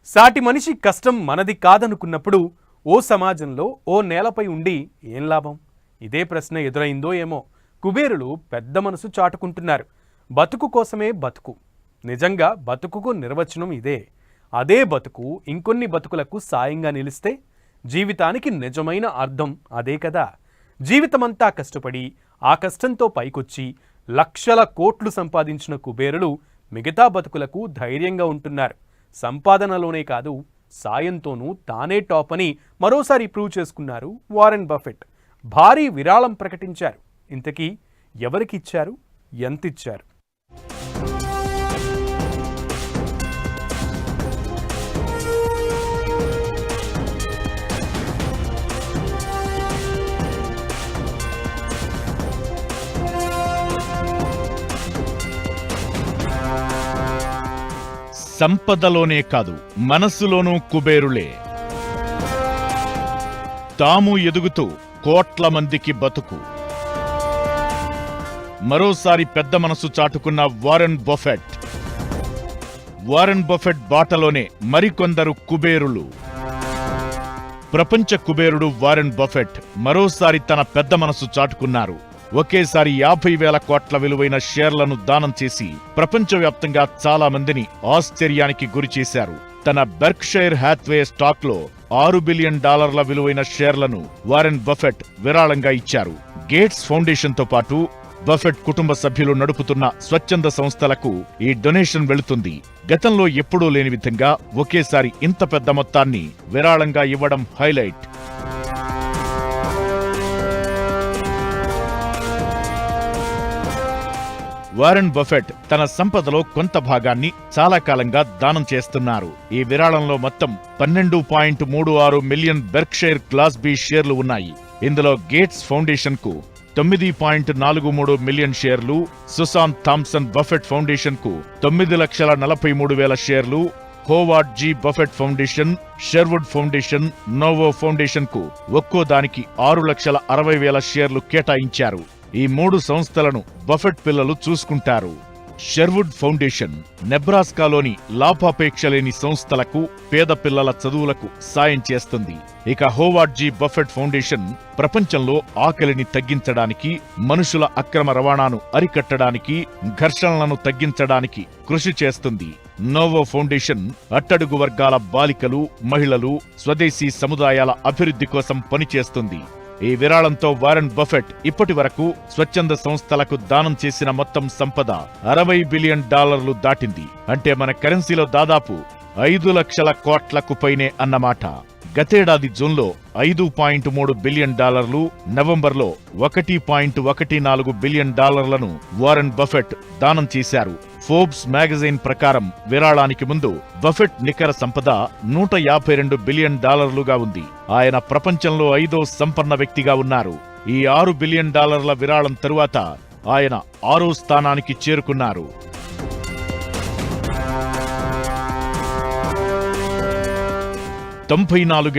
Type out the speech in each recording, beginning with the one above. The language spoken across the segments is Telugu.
సాటి మనిషి కష్టం మనది కాదనుకున్నప్పుడు ఓ సమాజంలో ఓ నేలపై ఉండి ఏం లాభం? ఇదే ప్రశ్న ఎదురైందో ఏమో. కుబేరులు పెద్ద మనసు చాటుకుంటున్నారు. బతుకు కోసమే బతుకు. నిజంగా బతుకుకు నిర్వచనం ఇదే. అదే బతుకు ఇంకొన్ని బతుకులకు సాయంగా నిలిస్తే జీవితానికి నిజమైన అర్థం అదే కదా. జీవితమంతా కష్టపడి ఆ కష్టంతో పైకొచ్చి లక్షల కోట్లు సంపాదించిన కుబేరులు మిగతా బతుకులకు ధైర్యంగా ఉంటున్నారు. సంపాదనలోనే కాదు, సాయంతోనూ తానే టాప్ అని మరోసారి ప్రూవ్ చేసుకున్నారు వారెన్ బఫెట్. భారీ విరాళం ప్రకటించారు. ఇంతకీ ఎవరికిచ్చారు, ఎంతిచ్చారు? సంపదలోనే కాదు, మనస్సులోనూ కుబేరులే. తాము ఎదుగుతూ కోట్ల మందికి బతుకు. మరోసారి పెద్ద మనసు చాటుకున్న వారెన్ బఫెట్. వారెన్ బఫెట్ బాటలోనే మరికొందరు కుబేరులు. ప్రపంచ కుబేరుడు వారెన్ బఫెట్ మరోసారి తన పెద్ద మనసు చాటుకున్నారు. ఒకేసారి 50,000 కోట్ల విలువైన షేర్లను దానం చేసి ప్రపంచవ్యాప్తంగా చాలా మందిని ఆశ్చర్యానికి గురిచేశారు. తన బెర్క్షైర్ హ్యాత్వే స్టాక్లో $6 బిలియన్ విలువైన షేర్లను వారెన్ బఫెట్ విరాళంగా ఇచ్చారు. గేట్స్ ఫౌండేషన్తో పాటు బఫెట్ కుటుంబ సభ్యులు నడుపుతున్న స్వచ్ఛంద సంస్థలకు ఈ డొనేషన్ వెళుతుంది. గతంలో ఎప్పుడూ లేని విధంగా ఒకేసారి ఇంత పెద్ద మొత్తాన్ని విరాళంగా ఇవ్వడం హైలైట్. వారెన్ బఫెట్ తన సంపదలో కొంత భాగాన్ని చాలా కాలంగా దానం చేస్తున్నారు. ఈ విరాళంలో మొత్తం 12.36 మిలియన్ బెర్క్షైర్ క్లాస్ బి షేర్లు ఉన్నాయి. ఇందులో గేట్స్ ఫౌండేషన్ కు 9.43 మిలియన్ షేర్లు, సుసాన్ థామ్సన్ బఫెట్ ఫౌండేషన్ కు 9,43,000 షేర్లు, Howard G Buffett foundation, Sherwood foundation, Novo foundation కు ఒక్కో దానికి 6,60,000 షేర్లు కేటాయించారు. ఈ 3 సంస్థలను బఫెట్ పిల్లలు చూసుకుంటారు. షెర్వుడ్ ఫౌండేషన్ నెబ్రాస్కాలోని లాభాపేక్ష లేని సంస్థలకు, పేద పిల్లల చదువులకు సాయం చేస్తుంది. ఇక హోవార్డ్ జి బఫెట్ ఫౌండేషన్ ప్రపంచంలో ఆకలిని తగ్గించడానికి, మనుషుల అక్రమ రవాణాను అరికట్టడానికి, ఘర్షణలను తగ్గించడానికి కృషి చేస్తుంది. నోవో ఫౌండేషన్ అట్టడుగు వర్గాల బాలికలు, మహిళలు, స్వదేశీ సముదాయాల అభివృద్ధి కోసం పనిచేస్తుంది. ఈ విరాళంతో వారెన్ బఫెట్ ఇప్పటి వరకు స్వచ్ఛంద సంస్థలకు దానం చేసిన మొత్తం సంపద $60 బిలియన్ దాటింది. అంటే మన కరెన్సీలో దాదాపు 5 లక్షల కోట్లకు పైనే అన్నమాట. గతేడాది జూన్లో $5.3 బిలియన్, నవంబర్లో $1.14 బిలియన్ వారెన్ బఫెట్ దానం చేశారు. ఫోర్బ్స్ మ్యాగజైన్ ప్రకారం విరాళానికి ముందు బఫెట్ నికర సంపద $152 బిలియన్ ఉంది. ఆయన ప్రపంచంలో 5వ సంపన్న వ్యక్తిగా ఉన్నారు. ఈ $6 బిలియన్ విరాళం తరువాత ఆయన 6వ స్థానానికి చేరుకున్నారు.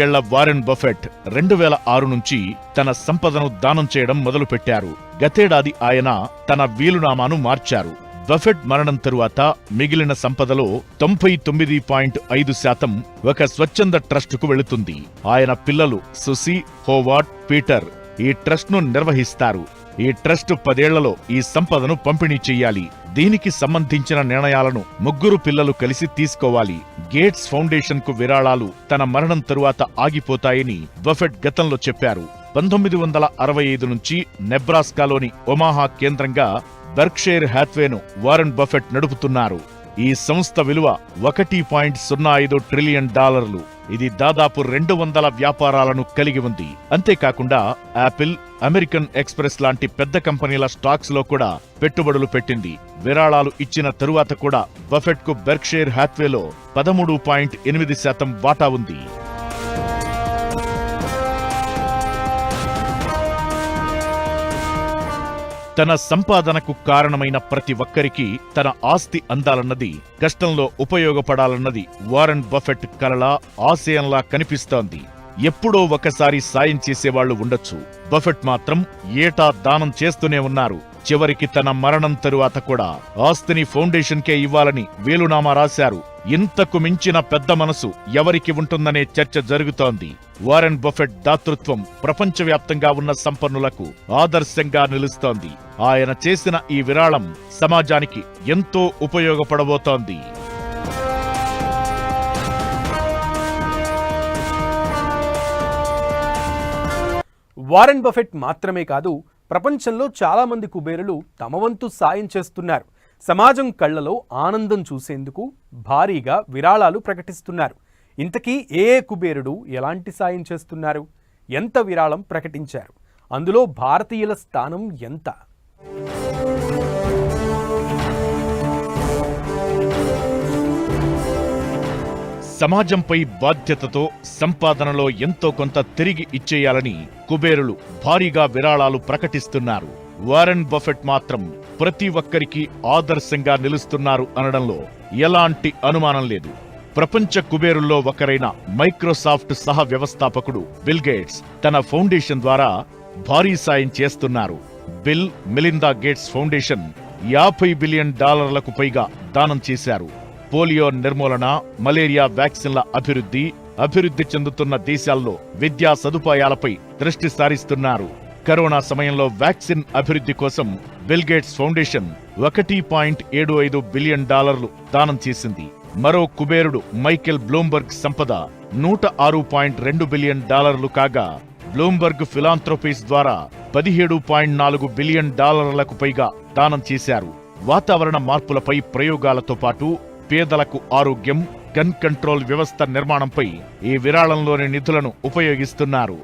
ఏళ్ల వారెన్ బఫెట్ 2006 నుంచి తన సంపదను దానం చేయడం మొదలుపెట్టారు. గతేడాది ఆయన తన వీలునామాను మార్చారు. బఫెట్ మరణం తరువాత మిగిలిన సంపదలో 99.5% ఒక స్వచ్ఛంద ట్రస్టుకు వెళుతుంది. ఆయన పిల్లలు సుసి, హోవార్డ్, పీటర్ ఈ ట్రస్ట్ను నిర్వహిస్తారు. ఈ ట్రస్ట్ 10 ఏళ్లలో ఈ సంపదను పంపిణీ చెయ్యాలి. దీనికి సంబంధించిన నిర్ణయాలను 3 పిల్లలు కలిసి తీసుకోవాలి. గేట్స్ ఫౌండేషన్ కు విరాళాలు తన మరణం తరువాత ఆగిపోతాయని బఫెట్ గతంలో చెప్పారు. 1965 నుంచి నెబ్రాస్కాలోని ఒమాహా కేంద్రంగా బెర్క్షైర్ హ్యాత్వేను వారెన్ బఫెట్ నడుపుతున్నారు. ఈ సంస్థ విలువ $1.05 ట్రిలియన్. ఇది దాదాపు 200 వ్యాపారాలను కలిగి ఉంది. అంతేకాకుండా యాపిల్, అమెరికన్ ఎక్స్ప్రెస్ లాంటి పెద్ద కంపెనీల స్టాక్స్ లో కూడా పెట్టుబడులు పెట్టింది. విరాళాలు ఇచ్చిన తరువాత కూడా బఫెట్ కు బెర్క్షైర్ హ్యాత్వేలో 13.8% వాటా ఉంది. తన సంపాదనకు కారణమైన ప్రతి ఒక్కరికి తన ఆస్తి అందాలన్నది, కష్టంలో ఉపయోగపడాలన్నది వారెన్ బఫెట్ కలలా, ఆశయంలా కనిపిస్తోంది. ఎప్పుడో ఒకసారి సాయం చేసేవాళ్లు ఉండొచ్చు. బఫెట్ మాత్రం ఏటా దానం చేస్తూనే ఉన్నారు. చివరికి తన మరణం తరువాత కూడా ఆస్తిని ఫౌండేషన్కే ఇవ్వాలని వీలునామా రాశారు. ఇంతకు మించిన పెద్ద మనసు ఎవరికి ఉంటుందనే చర్చ జరుగుతోంది. వారెన్ బఫెట్ దాతృత్వం ప్రపంచవ్యాప్తంగా ఉన్న సంపన్నులకు ఆదర్శంగా నిలుస్తోంది. ఆయన చేసిన ఈ విరాళం సమాజానికి ఎంతో ఉపయోగపడబోతోంది. వారెన్ బఫెట్ మాత్రమే కాదు, ప్రపంచంలో చాలా మంది కుబేరులు తమ వంతు సాయం చేస్తున్నారు. సమాజం కళ్లలో ఆనందం చూసేందుకు భారీగా విరాళాలు ప్రకటిస్తున్నారు. ఇంతకీ ఏ కుబేరుడు ఎలాంటి సాయం చేస్తున్నారు, ఎంత విరాళం ప్రకటించారు, అందులో భారతీయుల స్థానం ఎంత? సమాజంపై బాధ్యతతో సంపాదనలో ఎంతో కొంత తిరిగి ఇచ్చేయాలని కుబేరులు భారీగా విరాళాలు ప్రకటిస్తున్నారు. వారెన్ బఫెట్ మాత్రం ప్రతి ఒక్కరికి ఆదర్శంగా నిలుస్తున్నారు అనడంలో ఎలాంటి అనుమానం లేదు. ప్రపంచ కుబేరుల్లో ఒకరైన మైక్రోసాఫ్ట్ సహ వ్యవస్థాపకుడు బిల్ గేట్స్ తన ఫౌండేషన్ ద్వారా భారీ సాయం చేస్తున్నారు. Bill Melinda gates foundation $50 billion పైగా దానం చేశారు. పోలియో నిర్మూలన, మలేరియా వ్యాక్సిన్ల అభివృద్ధి చెందుతున్న దేశాల్లో విద్యా సదుపాయాలపై దృష్టి సారిస్తున్నారు. కరోనా సమయంలో వ్యాక్సిన్ అభివృద్ధి కోసం బిల్ గేట్స్ ఫౌండేషన్ $1.75 బిలియన్ దానం చేసింది. మరో కుబేరుడు మైకెల్ బ్లూంబర్గ్ సంపద $106.2 బిలియన్ కాగా, బ్లూంబర్గ్ ఫిలాంథ్రోపీస్ ద్వారా $17.4 బిలియన్ పైగా దానం చేశారు. వాతావరణ మార్పులపై ప్రయోగాలతో పాటు పేదలకు ఆరోగ్యం, గన్ కంట్రోల్ వ్యవస్థ నిర్మాణంపై ఈ విరాళంలోని నిధులను ఉపయోగిస్తున్నారు.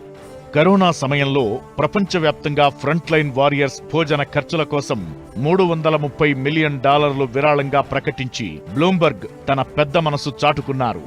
కరోనా సమయంలో ప్రపంచవ్యాప్తంగా ఫ్రంట్ లైన్ వారియర్స్ భోజన ఖర్చుల కోసం $330 మిలియన్ విరాళంగా ప్రకటించి బ్లూంబర్గ్ తన పెద్ద మనసు చాటుకున్నారు.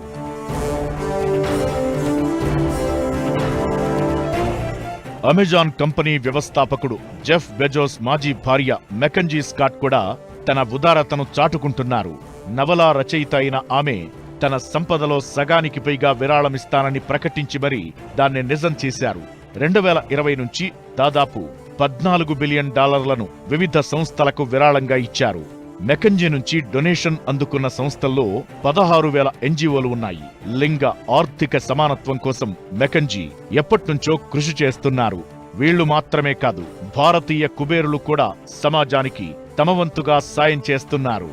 అమెజాన్ కంపెనీ వ్యవస్థాపకుడు జెఫ్ బెజోస్ మాజీ భార్య మెకంజీ స్కాట్ కూడా తన ఉదారతను చాటుకుంటున్నారు. నవలా రచయిత అయిన ఆమె తన సంపదలో సగానికి పైగా విరాళమిస్తానని ప్రకటించి మరీ దాన్ని నిజం చేశారు. 2020 నుంచి దాదాపు $14 బిలియన్ వివిధ సంస్థలకు విరాళంగా ఇచ్చారు. మెకంజీ నుంచి డొనేషన్ అందుకున్న సంస్థల్లో 16,000 ఎన్జీఓలు ఉన్నాయి. లింగ ఆర్థిక సమానత్వం కోసం మెకంజీ ఎప్పట్నుంచో కృషి చేస్తున్నారు. వీళ్లు మాత్రమే కాదు, భారతీయ కుబేరులు కూడా సమాజానికి తమ వంతుగా సాయం చేస్తున్నారు.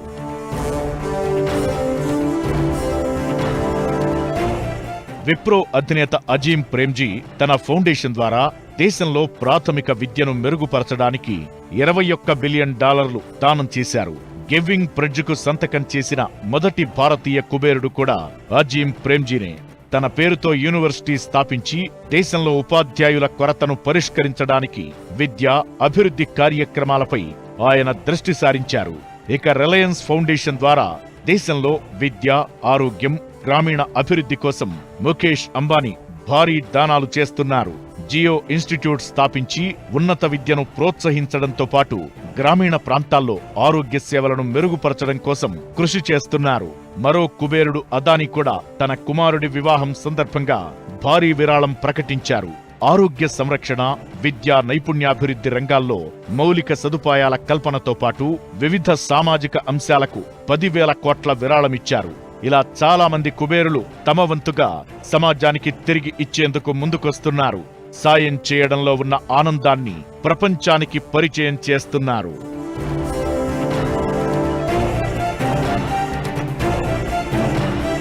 విప్రో అధినేత అజీం ప్రేమ్జీ తన ఫౌండేషన్ ద్వారా దేశంలో ప్రాథమిక విద్యను మెరుగుపరచడానికి $21 బిలియన్ దానం చేశారు. గివింగ్ ప్రెడ్జ్కు సంతకం చేసిన మొదటి భారతీయ కుబేరుడు కూడా అజీం ప్రేమ్జీనే. తన పేరుతో యూనివర్సిటీ స్థాపించి దేశంలో ఉపాధ్యాయుల కొరతను పరిష్కరించడానికి విద్య, అభివృద్ధి కార్యక్రమాలపై ఆయన దృష్టి సారించారు. ఇక రిలయన్స్ ఫౌండేషన్ ద్వారా దేశంలో విద్య, ఆరోగ్యం, గ్రామీణ అభివృద్ధి కోసం ముఖేష్ అంబానీ భారీ దానాలు చేస్తున్నారు. జియో ఇన్స్టిట్యూట్ స్థాపించి ఉన్నత విద్యను ప్రోత్సహించడంతో పాటు గ్రామీణ ప్రాంతాల్లో ఆరోగ్య సేవలను మెరుగుపరచడం కోసం కృషి చేస్తున్నారు. మరో కుబేరుడు అదానీ కూడా తన కుమారుడి వివాహం సందర్భంగా భారీ విరాళం ప్రకటించారు. ఆరోగ్య సంరక్షణ, విద్యా నైపుణ్యాభివృద్ధి రంగాల్లో మౌలిక సదుపాయాల కల్పనతో పాటు వివిధ సామాజిక అంశాలకు 10,000 కోట్ల విరాళమిచ్చారు. ఇలా చాలా మంది కుబేరులు తమ వంతుగా సమాజానికి తిరిగి ఇచ్చేందుకు ముందుకొస్తున్నారు. సాయం చేయడంలో ఉన్న ఆనందాన్ని ప్రపంచానికి పరిచయం చేస్తున్నారు.